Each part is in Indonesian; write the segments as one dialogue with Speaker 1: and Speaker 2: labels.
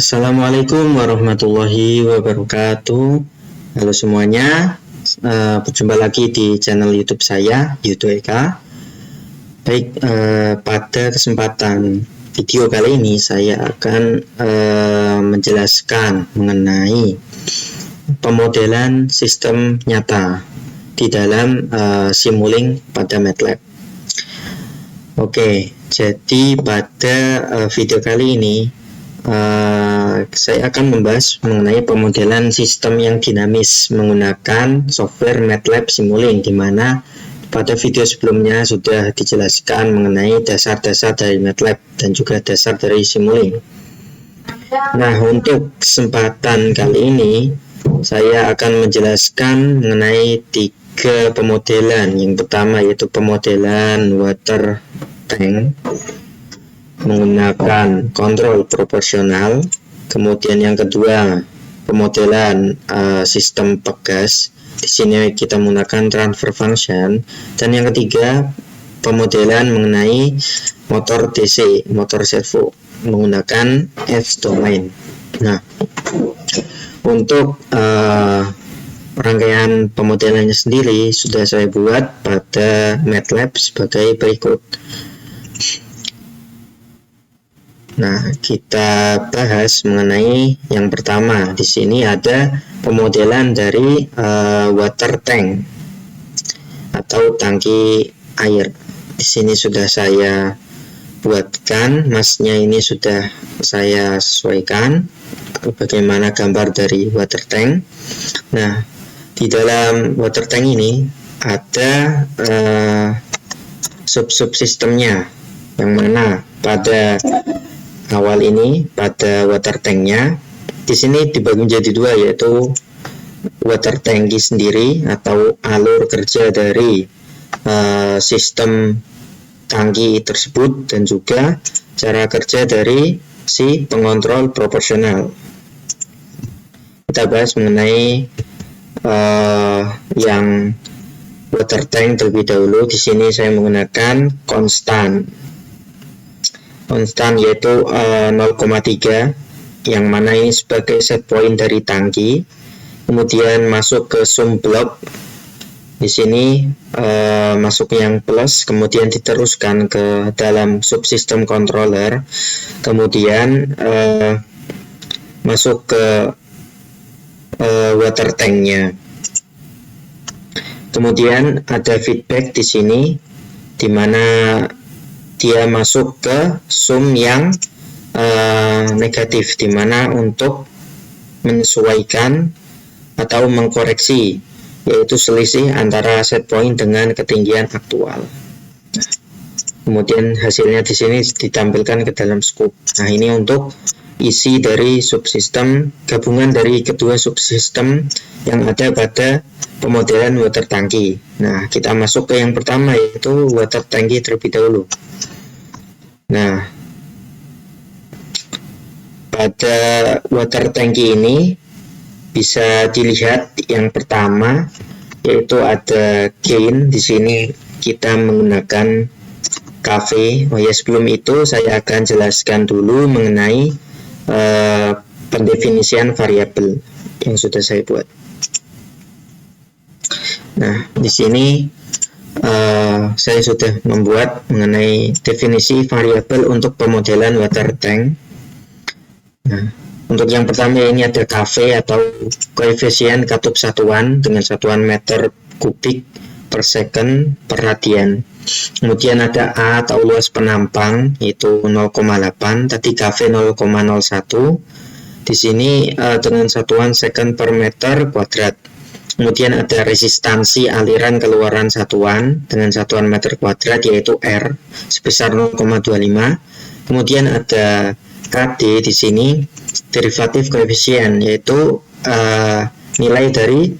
Speaker 1: Assalamualaikum warahmatullahi wabarakatuh. Halo semuanya, berjumpa lagi di channel YouTube saya, Yudo Eka. Baik, pada kesempatan video kali ini saya akan menjelaskan mengenai pemodelan sistem nyata di dalam Simulink pada MATLAB. Oke, jadi pada video kali ini saya akan membahas mengenai pemodelan sistem yang dinamis menggunakan software MATLAB Simulink, di mana pada video sebelumnya sudah dijelaskan mengenai dasar-dasar dari MATLAB dan juga dasar dari Simulink. Nah, untuk kesempatan kali ini saya akan menjelaskan mengenai 3 pemodelan. Yang pertama yaitu pemodelan water tank menggunakan kontrol proporsional. Kemudian yang kedua, pemodelan sistem pegas. Di sini kita menggunakan transfer function. Dan yang ketiga, pemodelan mengenai motor DC, motor servo menggunakan edge domain. Nah, untuk rangkaian pemodelannya sendiri sudah saya buat pada MATLAB sebagai berikut. Nah, kita bahas mengenai yang pertama. Di sini ada pemodelan dari water tank atau tangki air. Di sini sudah saya buatkan, masnya ini sudah saya sesuaikan bagaimana gambar dari water tank. Nah, di dalam water tank ini ada subsistemnya, yang mana pada awal ini pada water tanknya di sini dibagi menjadi 2, yaitu water tanki sendiri atau alur kerja dari sistem tangki tersebut, dan juga cara kerja dari si pengontrol proporsional. Kita bahas mengenai yang water tank terlebih dahulu. Di sini saya menggunakan konstan yaitu 0,3, yang mana ini sebagai set point dari tangki. Kemudian masuk ke sum block. Di sini masuk yang plus, kemudian diteruskan ke dalam subsistem controller, kemudian masuk ke water tanknya. Kemudian ada feedback di sini, di mana dia masuk ke sum yang negatif, di mana untuk menyesuaikan atau mengkoreksi, yaitu selisih antara set point dengan ketinggian aktual. Kemudian hasilnya di sini ditampilkan ke dalam scope. Nah, ini untuk isi dari subsistem, gabungan dari kedua subsistem yang ada pada pemodelan water tangki. Nah, kita masuk ke yang pertama, yaitu water tangki terlebih dahulu. Nah, pada water tangki ini bisa dilihat yang pertama yaitu ada gain. Di sini kita menggunakan KV. Oh ya, sebelum itu saya akan jelaskan dulu mengenai pendefinisian variabel yang sudah saya buat. Nah, di sini saya sudah membuat mengenai definisi variabel untuk pemodelan water tank. Nah, untuk yang pertama ini ada KV atau koefisien katup satuan dengan satuan meter kubik per second per radian. Kemudian ada A atau luas penampang, yaitu 0,8, tadi KV 0,01. Di sini dengan satuan second per meter kuadrat. Kemudian ada resistansi aliran keluaran satuan dengan satuan meter kuadrat, yaitu R sebesar 0,25. Kemudian ada KD di sini derivatif koefisien, yaitu nilai dari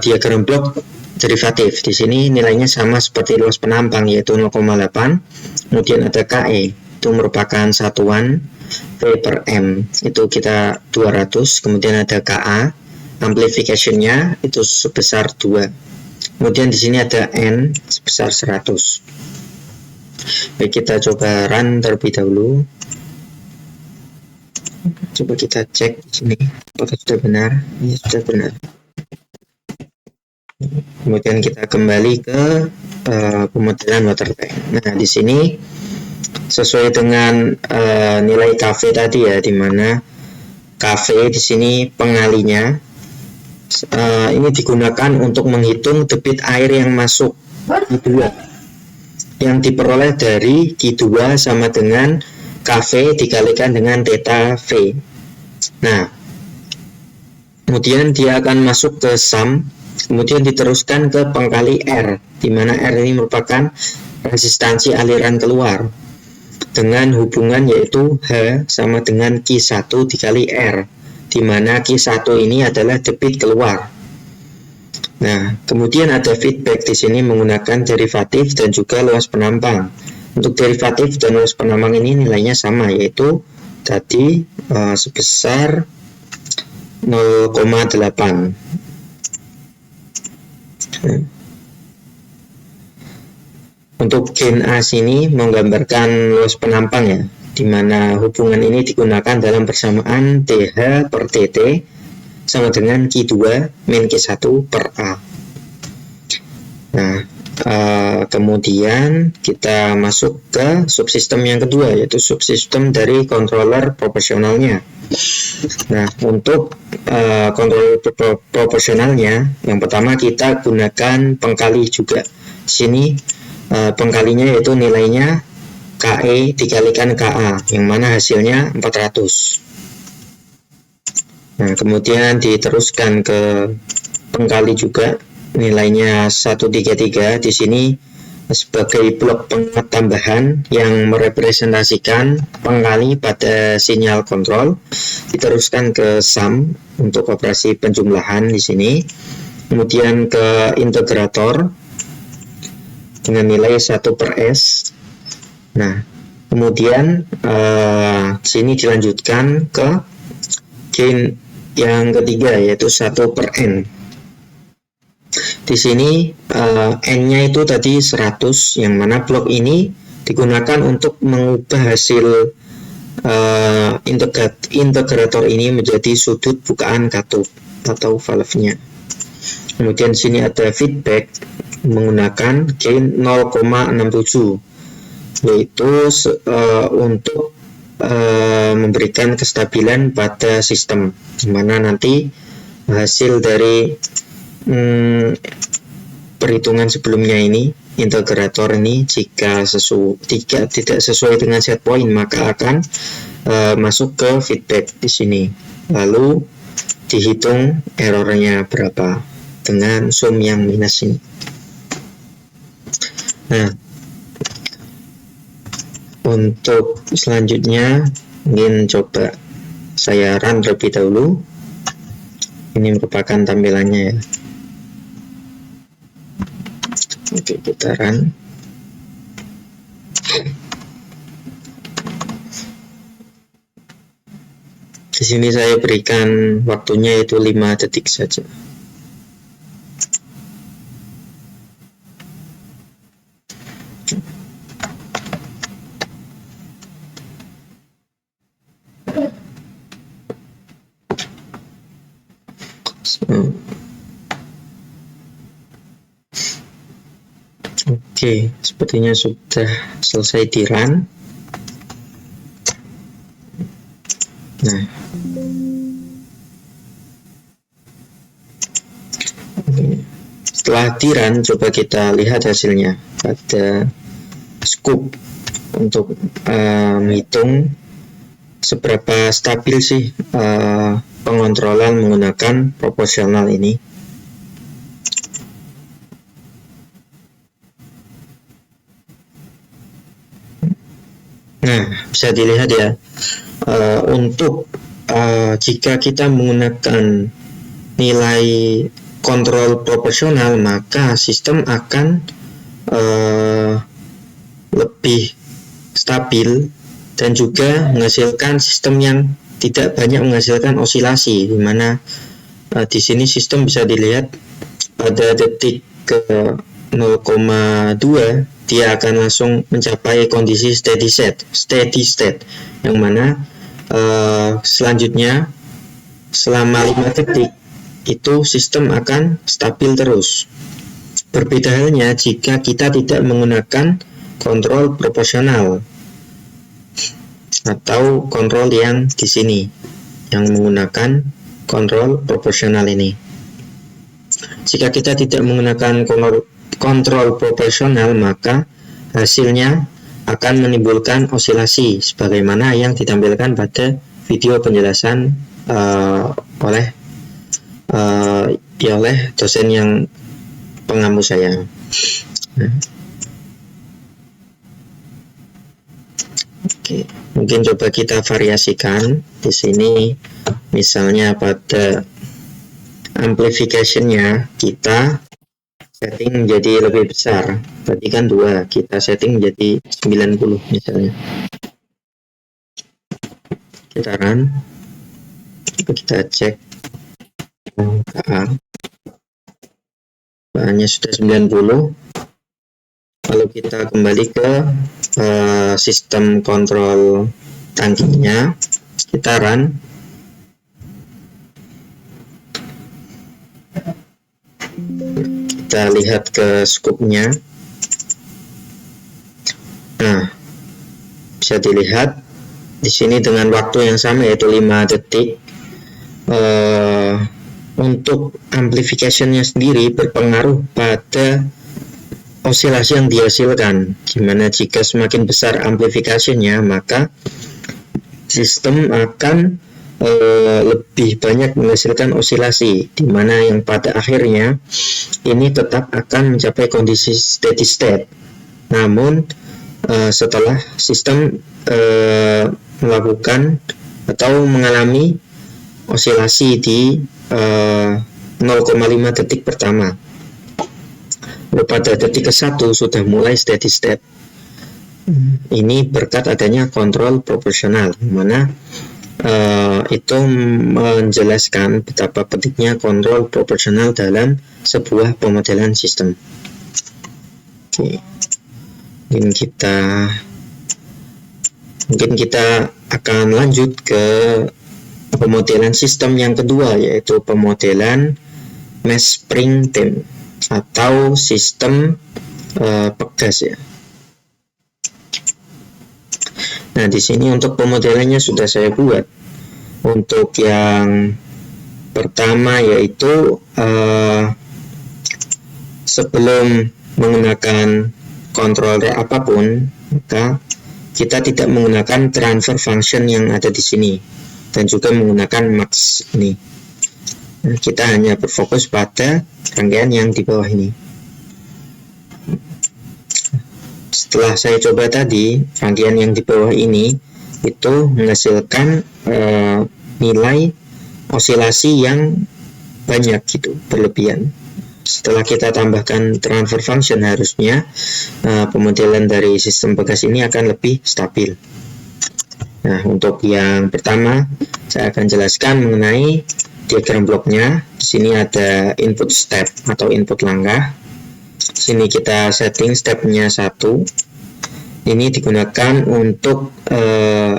Speaker 1: diagram blok derivatif. Di sini nilainya sama seperti luas penampang, yaitu 0,8. Kemudian ada KE, itu merupakan satuan V per M, itu kita 200. Kemudian ada KA, amplification-nya itu sebesar 2. Kemudian di sini ada N sebesar 100. Baik, kita coba run terlebih dahulu. Coba kita cek di sini apakah sudah benar. Ya, sudah benar. Kemudian kita kembali ke pemodelan water tank. Nah, di sini sesuai dengan nilai KV tadi ya, di mana KV di sini pengalinya ini digunakan untuk menghitung debit air yang masuk Q2 yang diperoleh dari Q2 sama dengan KV dikalikan dengan theta V. Nah, kemudian dia akan masuk ke sum, kemudian diteruskan ke pengkali R, di mana R ini merupakan resistansi aliran keluar dengan hubungan yaitu H sama dengan Q1 dikali R, di mana Q1 ini adalah debit keluar. Nah, kemudian ada feedback di sini menggunakan derivatif dan juga luas penampang. Untuk derivatif dan luas penampang ini nilainya sama, yaitu tadi sebesar 0,8. Untuk gain A sini menggambarkan luas penampang ya, di mana hubungan ini digunakan dalam persamaan TH per TT sama dengan Q2 min Q1 per A. Nah, kemudian kita masuk ke subsistem yang kedua, yaitu subsistem dari controller proporsionalnya. Nah, untuk controller proporsionalnya, yang pertama kita gunakan pengkali juga. Di sini pengkalinya yaitu nilainya KE dikalikan KA, yang mana hasilnya 400. Nah, kemudian diteruskan ke pengkali juga, nilainya 133. Di sini sebagai blok penguat tambahan yang merepresentasikan pengkali pada sinyal kontrol. Diteruskan ke sum untuk operasi penjumlahan di sini. Kemudian ke integrator dengan nilai 1 per S. Nah, kemudian sini dilanjutkan ke gain yang ketiga, yaitu 1 per N. Di sini N-nya itu tadi 100, yang mana blok ini digunakan untuk mengubah hasil integrator ini menjadi sudut bukaan katup atau valve-nya. Kemudian di sini ada feedback menggunakan gain 0,67, yaitu untuk memberikan kestabilan pada sistem, dimana nanti hasil dari perhitungan sebelumnya ini, integrator ini jika tidak sesuai dengan set point, maka akan masuk ke feedback di sini, lalu dihitung errornya berapa dengan sum yang minus ini. Nah, untuk selanjutnya ingin coba saya run terlebih dahulu. Ini merupakan tampilannya ya. Oke, kita run. Di sini saya berikan waktunya itu 5 detik saja. Oke, sepertinya sudah selesai di run. Nah, setelah di run, coba kita lihat hasilnya pada scoop untuk menghitung seberapa stabil sih pengontrolan menggunakan proporsional ini. Nah, bisa dilihat ya, untuk jika kita menggunakan nilai kontrol proporsional, maka sistem akan lebih stabil dan juga menghasilkan sistem yang tidak banyak menghasilkan osilasi, di mana di sini sistem bisa dilihat pada detik ke 0,2 dia akan langsung mencapai kondisi steady state, yang mana selanjutnya selama 5 detik itu sistem akan stabil terus. Berbeda halnya jika kita tidak menggunakan kontrol proporsional atau kontrol yang di sini, yang menggunakan kontrol proporsional ini. Jika kita tidak menggunakan kontrol proporsional, maka hasilnya akan menimbulkan osilasi sebagaimana yang ditampilkan pada video penjelasan oleh dosen yang pengampu saya. Oke, mungkin coba kita variasikan di sini. Misalnya pada amplification-nya kita setting menjadi lebih besar. Berarti kan 2, kita setting menjadi 90 misalnya. Kita run. Kita cek KA. Bahannya sudah 90. Lalu kita kembali ke sistem kontrol tangkinya, kita run. Kita lihat ke scope-nya. Nah, bisa dilihat di sini dengan waktu yang sama yaitu 5 detik. Untuk amplification-nya sendiri berpengaruh pada osilasi yang dihasilkan. Dimana jika semakin besar amplification-nya, maka sistem akan lebih banyak menghasilkan osilasi, dimana yang pada akhirnya ini tetap akan mencapai kondisi steady state. Namun setelah sistem melakukan atau mengalami osilasi di 0,5 detik pertama. Pada detik ke-1 sudah mulai steady state. Ini berkat adanya kontrol proporsional, mana itu menjelaskan betapa pentingnya kontrol proporsional dalam sebuah pemodelan sistem. Oke. Mungkin kita akan lanjut ke pemodelan sistem yang kedua, yaitu pemodelan mesh spring team atau sistem pegas ya. Nah, di sini untuk pemodelannya sudah saya buat. Untuk yang pertama yaitu sebelum menggunakan controller apapun, maka kita tidak menggunakan transfer function yang ada di sini dan juga menggunakan max ini. Nah, kita hanya berfokus pada rangkaian yang di bawah ini. Setelah saya coba tadi, rangkaian yang di bawah ini itu menghasilkan nilai osilasi yang banyak gitu, berlebihan. Setelah kita tambahkan transfer function, harusnya pemodelan dari sistem pegas ini akan lebih stabil. Nah, untuk yang pertama saya akan jelaskan mengenai diagram bloknya. Di sini ada input step atau input langkah. Di sini kita setting stepnya 1. Ini digunakan untuk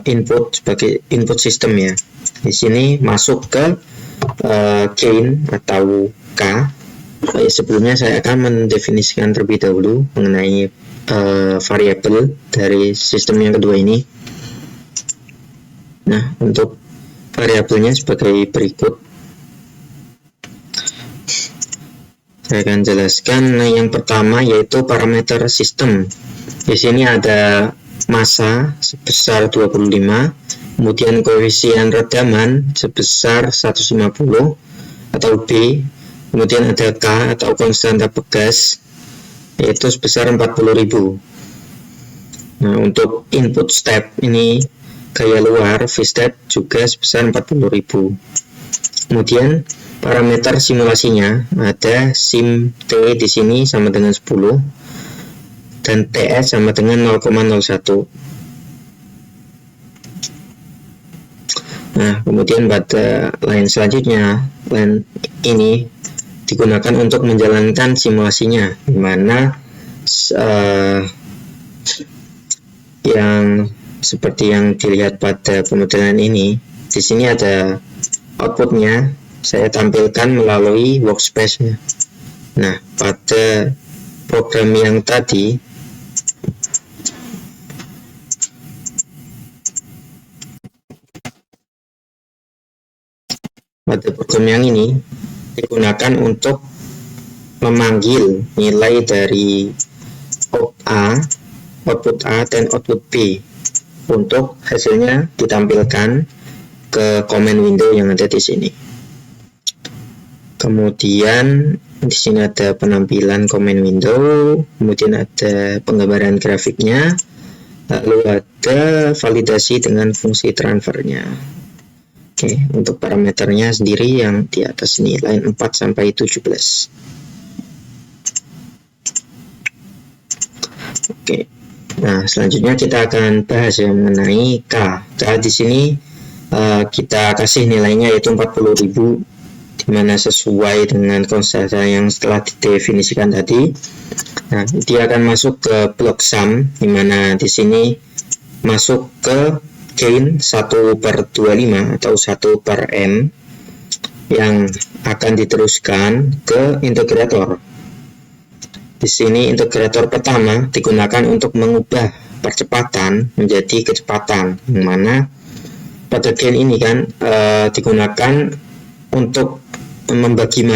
Speaker 1: input sebagai input sistem ya. Di sini masuk ke gain atau K. Sebelumnya saya akan mendefinisikan terlebih dahulu mengenai variabel dari sistem yang kedua ini. Nah, untuk variabelnya sebagai berikut. Saya akan jelaskan. Nah, yang pertama yaitu parameter sistem. Di sini ada massa sebesar 25, kemudian koefisien redaman sebesar 150 atau B, kemudian ada K atau konstanta pegas yaitu sebesar 40.000. Nah, untuk input step ini gaya luar V-step juga sebesar 40.000. Kemudian parameter simulasinya ada sim T di sini sama dengan 10 dan TS sama dengan 0,01. Nah, kemudian pada line selanjutnya, line ini digunakan untuk menjalankan simulasinya, di mana yang seperti yang dilihat pada pemodelan ini. Di sini ada outputnya, saya tampilkan melalui workspace-nya. Nah, pada program yang tadi ini digunakan untuk memanggil nilai dari output A dan output B untuk hasilnya ditampilkan ke command window yang ada di sini. Kemudian di sini ada penampilan command window, kemudian ada penggambaran grafiknya, lalu ada validasi dengan fungsi transfernya. Oke, untuk parameternya sendiri yang di atas ini, line 4 sampai 17. Oke. Nah, selanjutnya kita akan bahas yang mengenai K. K di sini kita kasih nilainya yaitu 40.000, dimana sesuai dengan konstanta yang setelah didefinisikan tadi. Nah, dia akan masuk ke blok sum, dimana di sini masuk ke gain 1/25 atau 1/m yang akan diteruskan ke integrator. Di sini integrator pertama digunakan untuk mengubah percepatan menjadi kecepatan, yang mana pada gain ini kan digunakan untuk membagi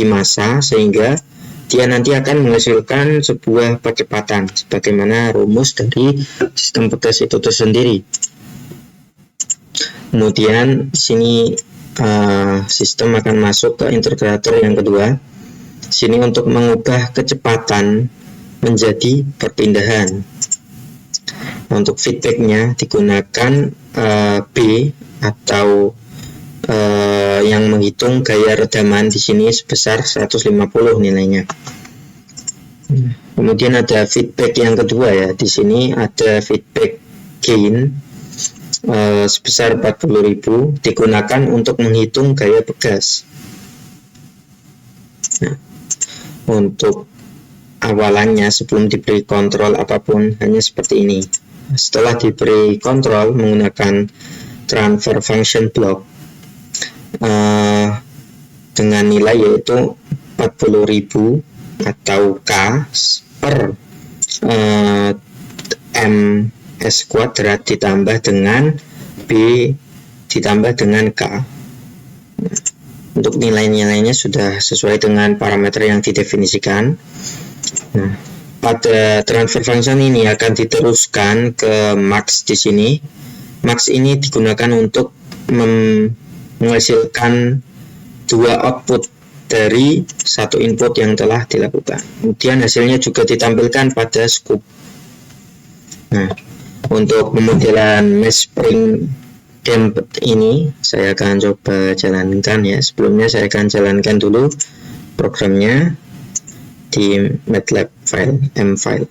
Speaker 1: massa sehingga dia nanti akan menghasilkan sebuah percepatan sebagaimana rumus dari sistem pegas itu tersendiri. Kemudian di sini sistem akan masuk ke integrator yang kedua. Sini untuk mengubah kecepatan menjadi perpindahan. Untuk feedbacknya digunakan B atau yang menghitung gaya redaman di sini sebesar 150 nilainya. Kemudian ada feedback yang kedua ya. Di sini ada feedback gain sebesar 40.000 digunakan untuk menghitung gaya pegas. Nah, untuk awalannya sebelum diberi kontrol apapun hanya seperti ini. Setelah diberi kontrol menggunakan transfer function block dengan nilai yaitu 40.000 atau K per ms kuadrat ditambah dengan B ditambah dengan K. Untuk nilai-nilainya sudah sesuai dengan parameter yang didefinisikan. Nah, pada transfer function ini akan diteruskan ke max di sini. Max ini digunakan untuk menghasilkan dua output dari satu input yang telah dilakukan. Kemudian hasilnya juga ditampilkan pada scope. Nah, untuk pemodelan mesh spring damped ini saya akan coba jalankan ya. Sebelumnya saya akan jalankan dulu programnya di MATLAB file M-file.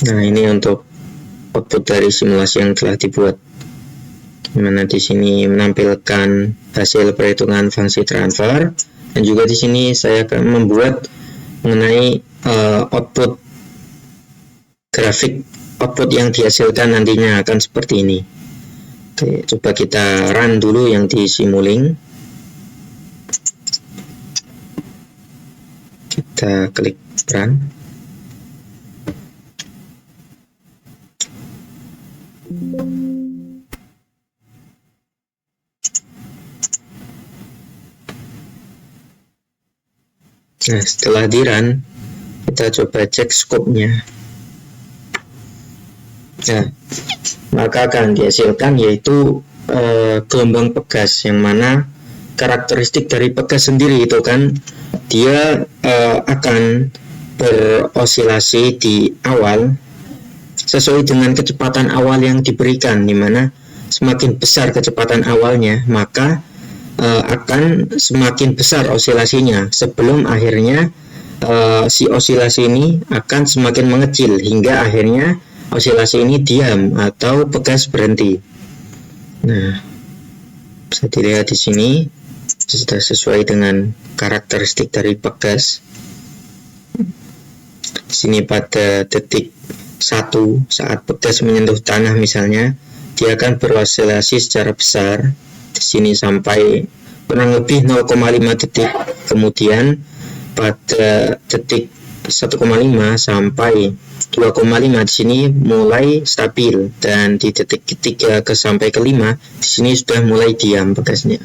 Speaker 1: Nah, ini untuk output dari simulasi yang telah dibuat, dimana di sini menampilkan hasil perhitungan fungsi transfer, dan juga di sini saya akan membuat mengenai output grafik output yang dihasilkan nantinya akan seperti ini. Oke, coba kita run dulu yang di Simulink. Kita klik run. Nah, setelah di run, kita coba cek scope-nya. Nah, maka akan dihasilkan yaitu gelombang pegas, yang mana karakteristik dari pegas sendiri itu kan dia akan berosilasi di awal sesuai dengan kecepatan awal yang diberikan, dimana semakin besar kecepatan awalnya maka akan semakin besar osilasinya sebelum akhirnya si osilasi ini akan semakin mengecil hingga akhirnya osilasi ini diam atau pegas berhenti. Nah, bisa dilihat di sini sudah sesuai dengan karakteristik dari pegas. Di sini pada detik 1 saat pegas menyentuh tanah misalnya, dia akan berosilasi secara besar di sini sampai kurang lebih 0,5 detik. Kemudian pada detik 1,5 sampai 2,5 di sini mulai stabil, dan di detik ketiga ke sampai kelima di sini sudah mulai diam pegasnya.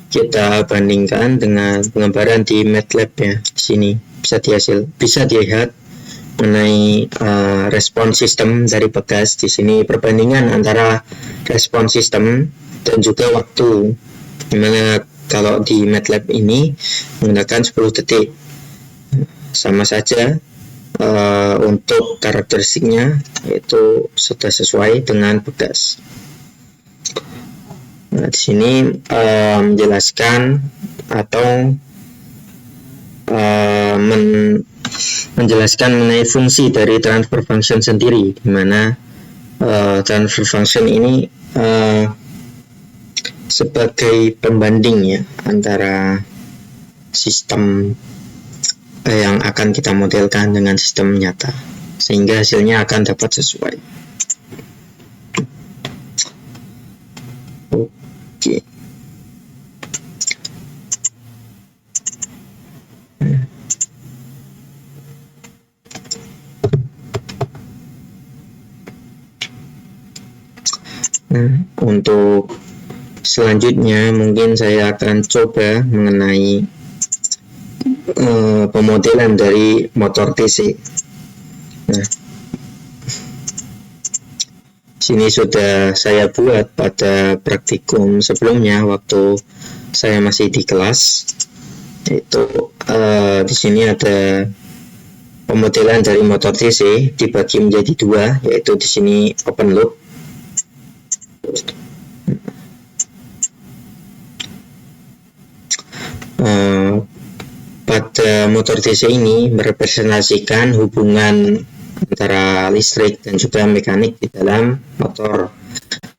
Speaker 1: Kita bandingkan dengan penggambaran di MATLAB ya. Di sini bisa dilihat mengenai respon sistem dari pegas. Di sini perbandingan antara respon sistem dan juga waktu, dimana kalau di MATLAB ini menggunakan 10 detik. Sama saja untuk karakteristiknya, yaitu sudah sesuai dengan pegas. Nah, di sini menjelaskan atau menjelaskan mengenai fungsi dari transfer function sendiri, di mana transfer function ini sebagai pembanding ya antara sistem yang akan kita modelkan dengan sistem nyata, sehingga hasilnya akan dapat sesuai. Oke. Nah, untuk selanjutnya mungkin saya akan coba mengenai pemodelan dari motor TC. Nah, sini sudah saya buat pada praktikum sebelumnya waktu saya masih di kelas. Yaitu di sini ada pemodelan dari motor TC dibagi menjadi dua, yaitu di sini open loop. Pada motor DC ini merepresentasikan hubungan antara listrik dan juga mekanik di dalam motor,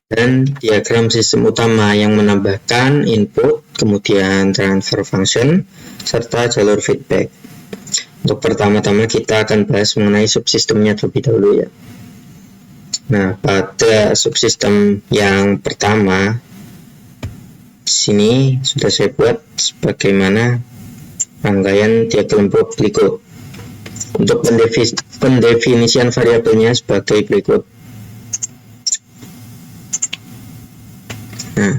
Speaker 1: dan diagram sistem utama yang menambahkan input, kemudian transfer function, serta jalur feedback. Untuk pertama-tama kita akan bahas mengenai subsistemnya terlebih dahulu ya. Nah, pada subsistem yang pertama di sini sudah saya buat sebagaimana rangkaian diagram blok berikut. Untuk pendefinisian variabelnya sebagai berikut. Nah,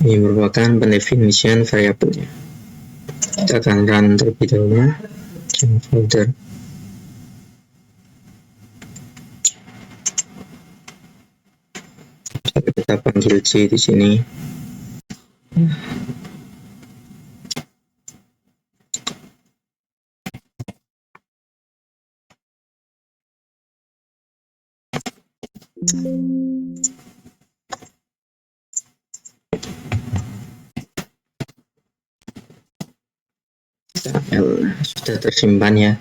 Speaker 1: ini merupakan pendefinisian variabelnya. Kita akan run terlebih dahulu Java folder. Kita panggil C di sini. Sudah tersimpan ya.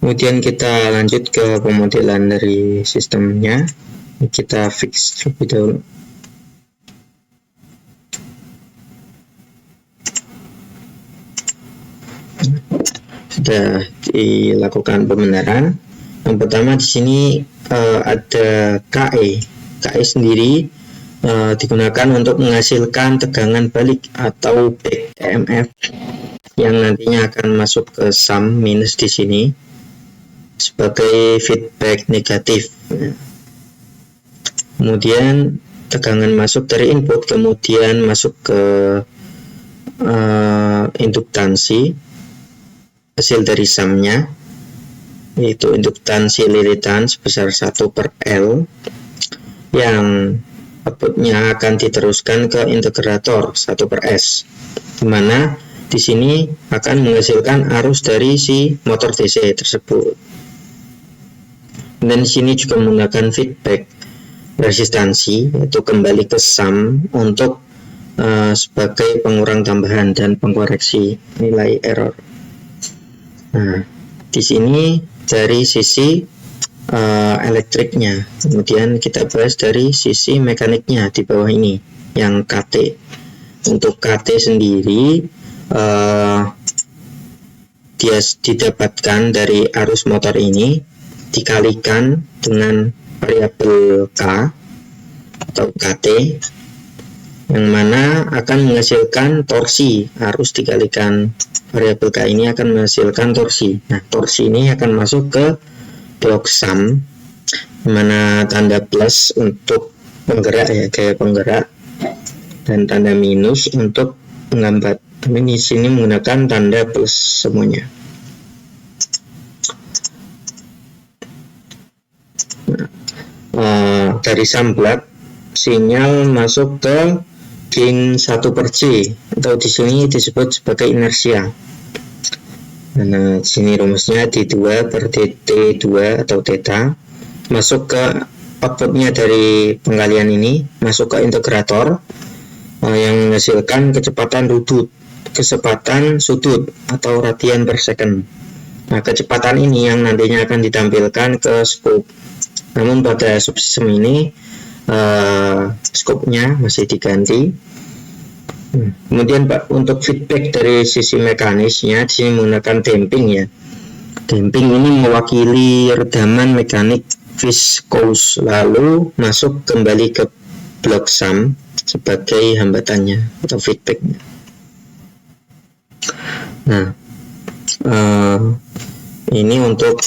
Speaker 1: Kemudian kita lanjut ke pemodelan dari sistemnya. Kita fix terlebih dahulu. Sudah dilakukan pembenaran. Yang pertama di sini ada KE. KE sendiri digunakan untuk menghasilkan tegangan balik atau back EMF yang nantinya akan masuk ke sum minus di sini sebagai feedback negatif. Kemudian tegangan masuk dari input kemudian masuk ke induktansi hasil dari sumnya, yaitu induktansi lilitan sebesar 1/L yang outputnya akan diteruskan ke integrator 1/S, di mana di sini akan menghasilkan arus dari si motor DC tersebut. Dan di sini juga menggunakan feedback resistansi, yaitu kembali ke sum untuk sebagai pengurang tambahan dan pengkoreksi nilai error. Nah, di sini dari sisi elektriknya, kemudian kita bahas dari sisi mekaniknya di bawah ini, yang KT. Untuk KT sendiri dia didapatkan dari arus motor ini dikalikan dengan variabel K atau KT, yang mana akan menghasilkan torsi. Arus dikalikan variabel K ini akan menghasilkan torsi. Nah, torsi ini akan masuk ke blok sum, mana tanda plus untuk penggerak ya, gaya penggerak, dan tanda minus untuk penghambat. Tapi di sini menggunakan tanda plus semuanya. Dari sumblok sinyal masuk ke gain 1/C, atau di sini disebut sebagai inersia. Nah, di sini rumusnya D2/dt2 atau theta, masuk ke outputnya dari pengalian ini, masuk ke integrator yang menghasilkan kecepatan sudut atau radian per second. Nah, kecepatan ini yang nantinya akan ditampilkan ke scope. Namun pada subsistem ini scope-nya masih diganti. Kemudian Pak, untuk feedback dari sisi mekanisnya di sini menggunakan damping ya. Damping ini mewakili redaman mekanik viscous, lalu masuk kembali ke blok sum sebagai hambatannya atau feedbacknya. Nah, ini untuk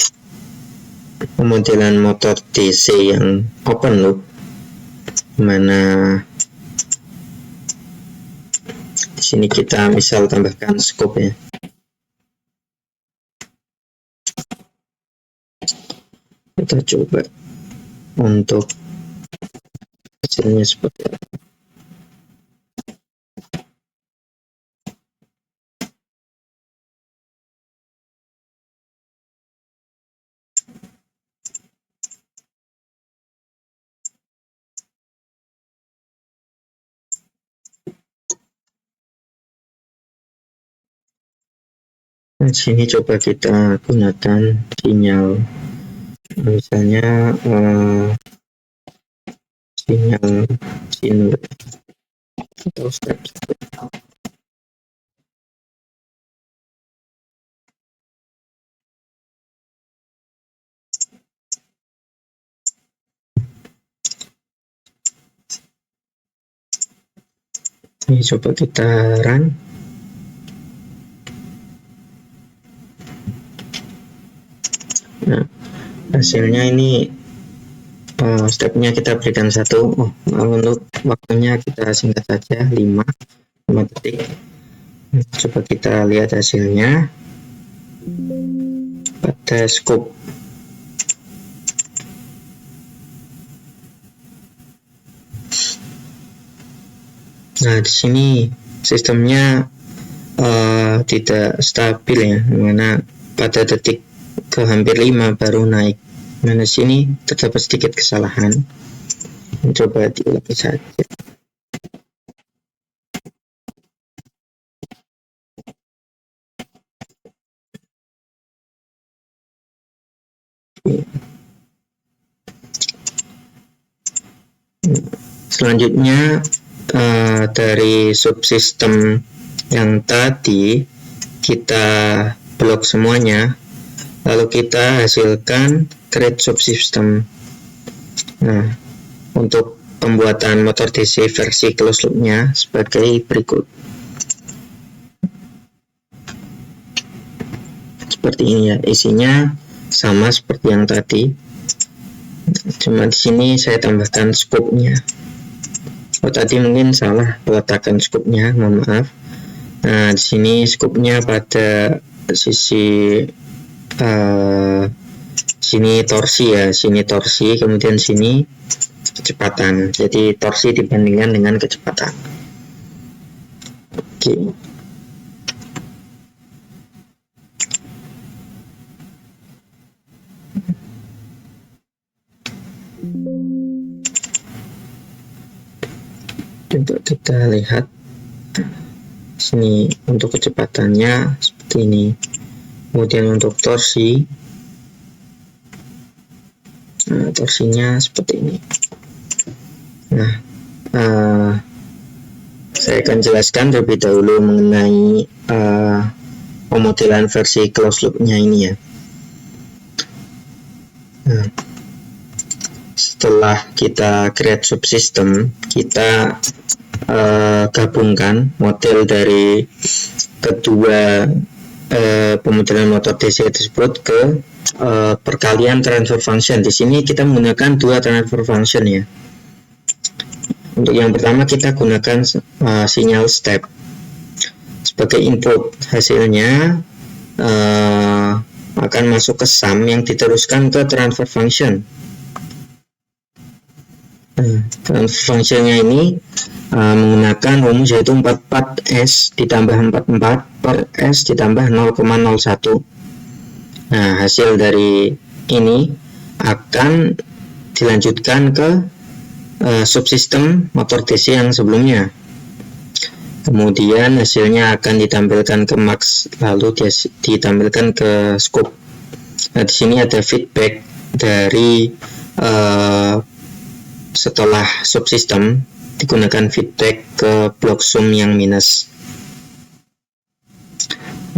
Speaker 1: pemodelan motor DC yang open loop, mana di sini kita misal tambahkan scope ya. Kita coba untuk hasilnya seperti apa. Nah, sini coba kita gunakan sinyal, misalnya sinyal sinus atau step. Ini coba kita run. Nah, hasilnya ini stepnya kita berikan 1. Untuk waktunya kita singkat saja, 5 detik. Coba kita lihat hasilnya pada scope. Nah, di sini sistemnya tidak stabil ya, mana pada detik ke hampir 5 baru naik. Nah, di sini terdapat sedikit kesalahan. Coba diulangi saja. Selanjutnya dari subsistem yang tadi kita blok semuanya, lalu kita hasilkan create subsystem. Nah, untuk pembuatan motor DC versi closed loop-nya sebagai berikut. Seperti ini ya, isinya sama seperti yang tadi. Cuma di sini saya tambahkan scope-nya. Tadi mungkin salah peletakan scope-nya, mohon maaf. Nah, di sini scope-nya pada sisi sini torsi ya, sini torsi, kemudian sini kecepatan. Jadi torsi dibandingkan dengan kecepatan. Oke. Untuk kita lihat Sini untuk kecepatannya seperti ini. Kemudian untuk torsi, torsinya seperti ini. Nah, saya akan jelaskan terlebih dahulu mengenai pemodelan versi closed loop-nya ini ya. Nah, setelah kita create subsystem, kita gabungkan model dari kedua pemodelan motor DC tersebut ke perkalian transfer function. Di sini kita menggunakan dua transfer function ya. Untuk yang pertama kita gunakan sinyal step sebagai input. Hasilnya akan masuk ke sum yang diteruskan ke transfer function. Transfer functionnya ini menggunakan rumus yaitu 44S ditambah 44 per S ditambah 0,01. Nah, hasil dari ini akan dilanjutkan ke subsistem motor DC yang sebelumnya. Kemudian hasilnya akan ditampilkan ke max, lalu ditampilkan ke scope. Nah, di sini ada feedback dari setelah subsistem digunakan feedback ke blok sum yang minus.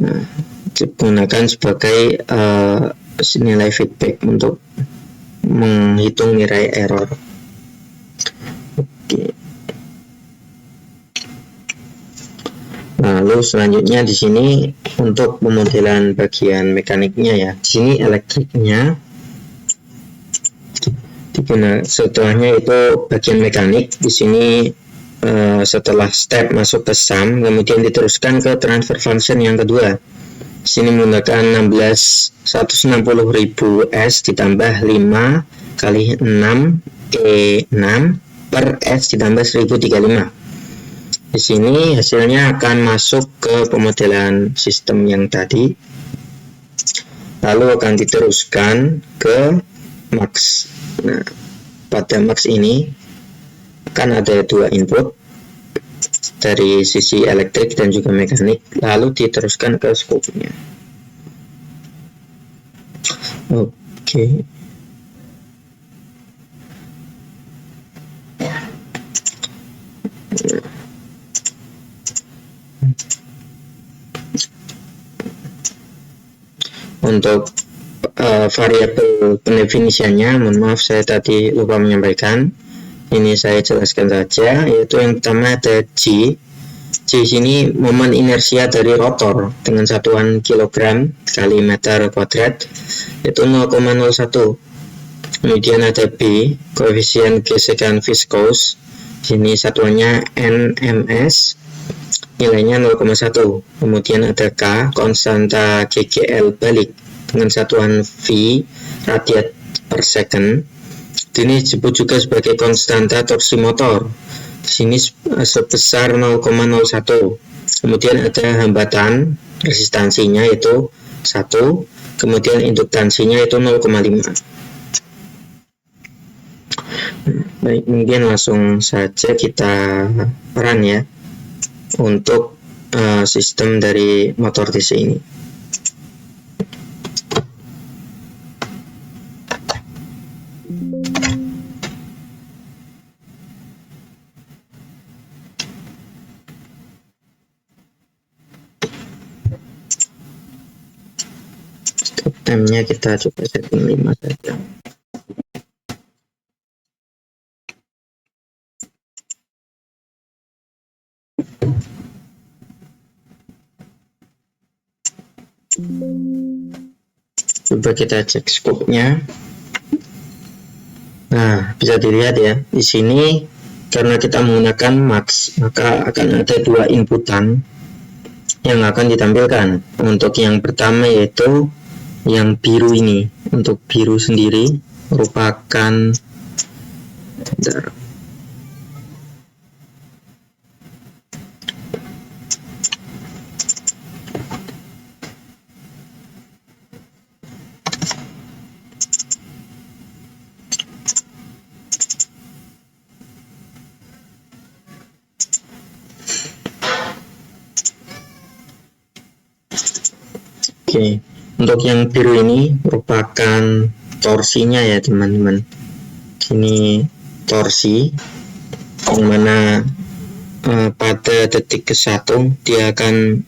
Speaker 1: Nah, digunakan sebagai nilai feedback untuk menghitung nilai error. Oke. Lalu selanjutnya di sini untuk pemodelan bagian mekaniknya ya. Di sini elektriknya. Setelahnya itu bagian mekanik. Di sini setelah step masuk ke sum, kemudian diteruskan ke transfer function yang kedua. Di sini menggunakan 160.000 S ditambah 5 kali 6 E6 per S ditambah 1035. Di sini hasilnya akan masuk ke pemodelan sistem yang tadi, lalu akan diteruskan ke max. Nah, pada max ini akan ada dua input dari sisi elektrik dan juga mekanik, lalu diteruskan ke scope-nya. Oke. Untuk variabel pendefinisiannya, mohon maaf saya tadi lupa menyampaikan. Ini saya jelaskan saja, yaitu yang pertama ada G. G sini momen inersia dari rotor dengan satuan kilogram kali meter kuadrat, yaitu 0,01. Kemudian ada B, koefisien gesekan viskos. Sini satuannya Nms, nilainya 0,1. Kemudian ada K, konstanta GGL balik dengan satuan V, radiat per second. Ini disebut juga sebagai konstanta torsi motor. Di sini sebesar 0,01. Kemudian ada hambatan resistansinya yaitu 1. Kemudian induktansinya itu 0,5. Baik, mungkin langsung saja kita run ya untuk sistem dari motor DC ini. Stop time-nya kita coba setting 5 saja. Coba kita cek scope-nya. Nah, bisa dilihat ya, di sini karena kita menggunakan max, maka akan ada dua inputan yang akan ditampilkan. Untuk yang pertama yaitu yang biru ini. Untuk biru sendiri merupakan Oke, untuk yang biru ini merupakan torsinya ya teman-teman. Ini torsi yang mana pada detik ke-1 dia akan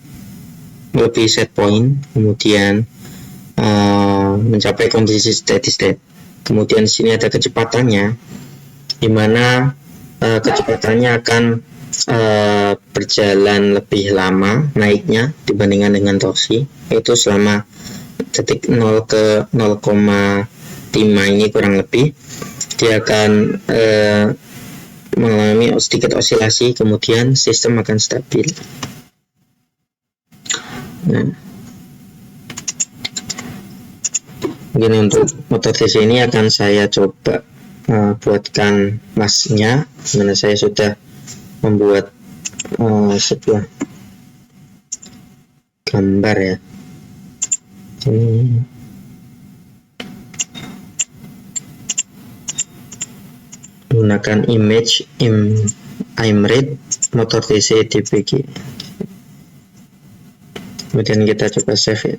Speaker 1: melebihi set point, kemudian mencapai kondisi steady state. Kemudian di sini ada kecepatannya, di mana kecepatannya akan berjalan lebih lama naiknya dibandingkan dengan torsi, yaitu selama detik 0 ke 0,5 ini kurang lebih dia akan mengalami sedikit osilasi, kemudian sistem akan stabil. Nah, mungkin untuk motor DC ini akan saya coba buatkan masnya, mana saya sudah membuat sebuah gambar ya. Ini menggunakan image imread motor DC DPG. Kemudian kita coba save ya.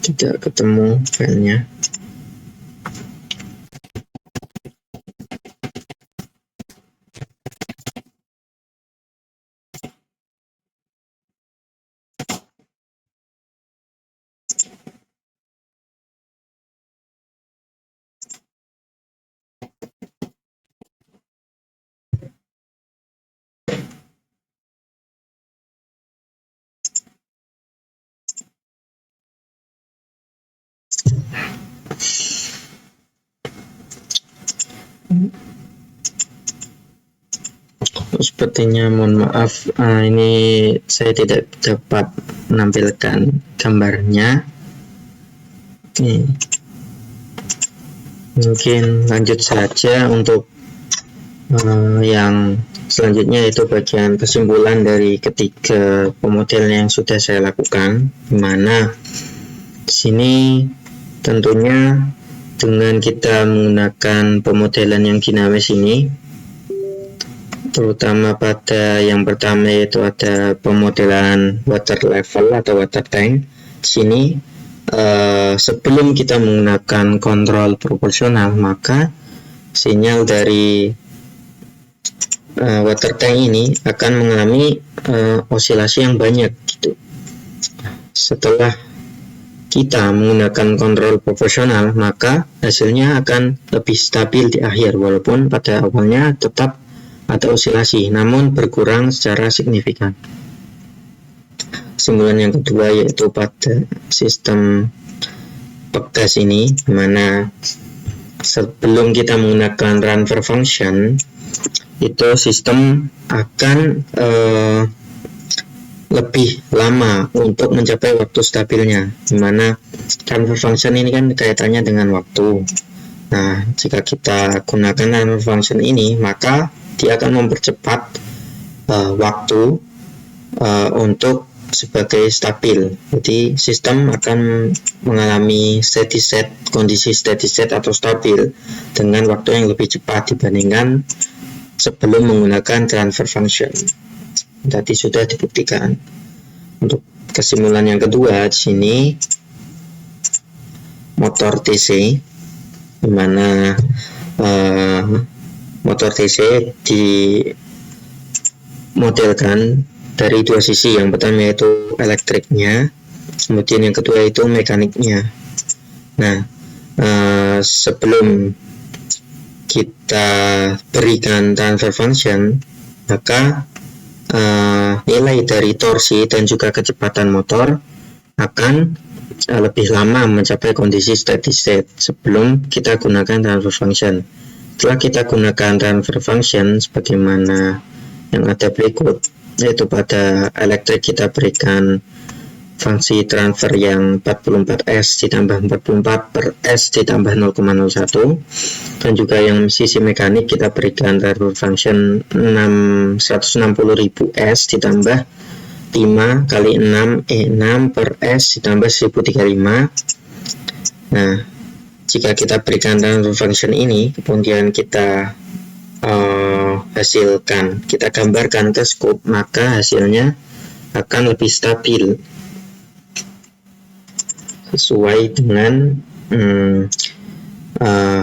Speaker 1: Tidak ketemu filenya. Sepertinya mohon maaf, ini saya tidak dapat menampilkan gambarnya. Oke. Mungkin lanjut saja untuk yang selanjutnya, yaitu bagian kesimpulan dari ketiga pemodelan yang sudah saya lakukan, di mana di sini tentunya dengan kita menggunakan pemodelan yang dinamis ini, terutama pada yang pertama yaitu ada pemodelan water level atau water tank. Di sini sebelum kita menggunakan kontrol proporsional, maka sinyal dari water tank ini akan mengalami osilasi yang banyak gitu. Setelah kita menggunakan kontrol proporsional, maka hasilnya akan lebih stabil di akhir, walaupun pada awalnya tetap ada osilasi, namun berkurang secara signifikan. Kesimpulan yang kedua yaitu pada sistem pegas ini, di mana sebelum kita menggunakan transfer function, itu sistem akan lebih lama untuk mencapai waktu stabilnya, di mana transfer function ini kan kaitannya dengan waktu. Nah, jika kita gunakan transfer function ini, maka dia akan mempercepat waktu untuk sebagai stabil. Jadi sistem akan mengalami steady state, kondisi steady state atau stabil dengan waktu yang lebih cepat dibandingkan sebelum menggunakan transfer function. Tadi sudah dibuktikan. Untuk kesimpulan yang kedua, di sini motor DC, di mana motor DC dimodelkan dari dua sisi. Yang pertama yaitu elektriknya, kemudian yang kedua itu mekaniknya. Nah, sebelum kita berikan transfer function, maka nilai dari torsi dan juga kecepatan motor akan lebih lama mencapai kondisi steady state sebelum kita gunakan transfer function. Setelah kita gunakan transfer function sebagaimana yang ada berikut, yaitu pada elektrik kita berikan fungsi transfer yang 44S ditambah 44 per S ditambah 0,01, dan juga yang sisi mekanik kita berikan transfer function 160.000 S ditambah 5 kali 6 E6 per S ditambah 1035. Nah, jika kita berikan transfer function ini, kemudian kita hasilkan, kita gambarkan ke scope, maka hasilnya akan lebih stabil sesuai dengan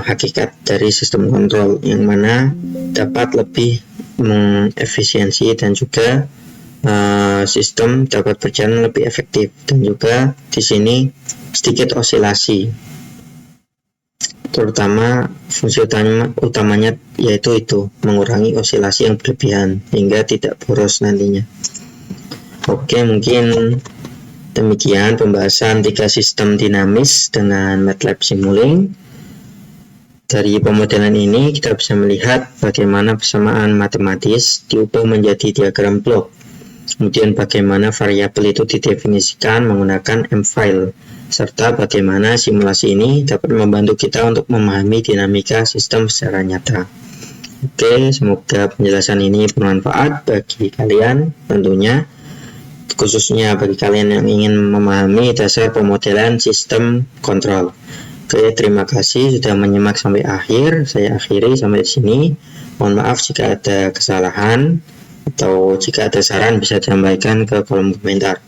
Speaker 1: hakikat dari sistem kontrol, yang mana dapat lebih mengefisiensi dan juga sistem dapat berjalan lebih efektif, dan juga di sini sedikit osilasi, terutama fungsi utamanya yaitu mengurangi osilasi yang berlebihan hingga tidak boros nantinya. Oke, mungkin demikian pembahasan 3 sistem dinamis dengan MATLAB Simulink. Dari pemodelan ini kita bisa melihat bagaimana persamaan matematis diubah menjadi diagram blok. Kemudian bagaimana variabel itu didefinisikan menggunakan M-file, serta bagaimana simulasi ini dapat membantu kita untuk memahami dinamika sistem secara nyata. Oke, semoga penjelasan ini bermanfaat bagi kalian tentunya, khususnya bagi kalian yang ingin memahami dasar pemodelan sistem kontrol. Oke, terima kasih sudah menyimak sampai akhir. Saya akhiri sampai di sini. Mohon maaf jika ada kesalahan, atau jika ada saran bisa disampaikan ke kolom komentar.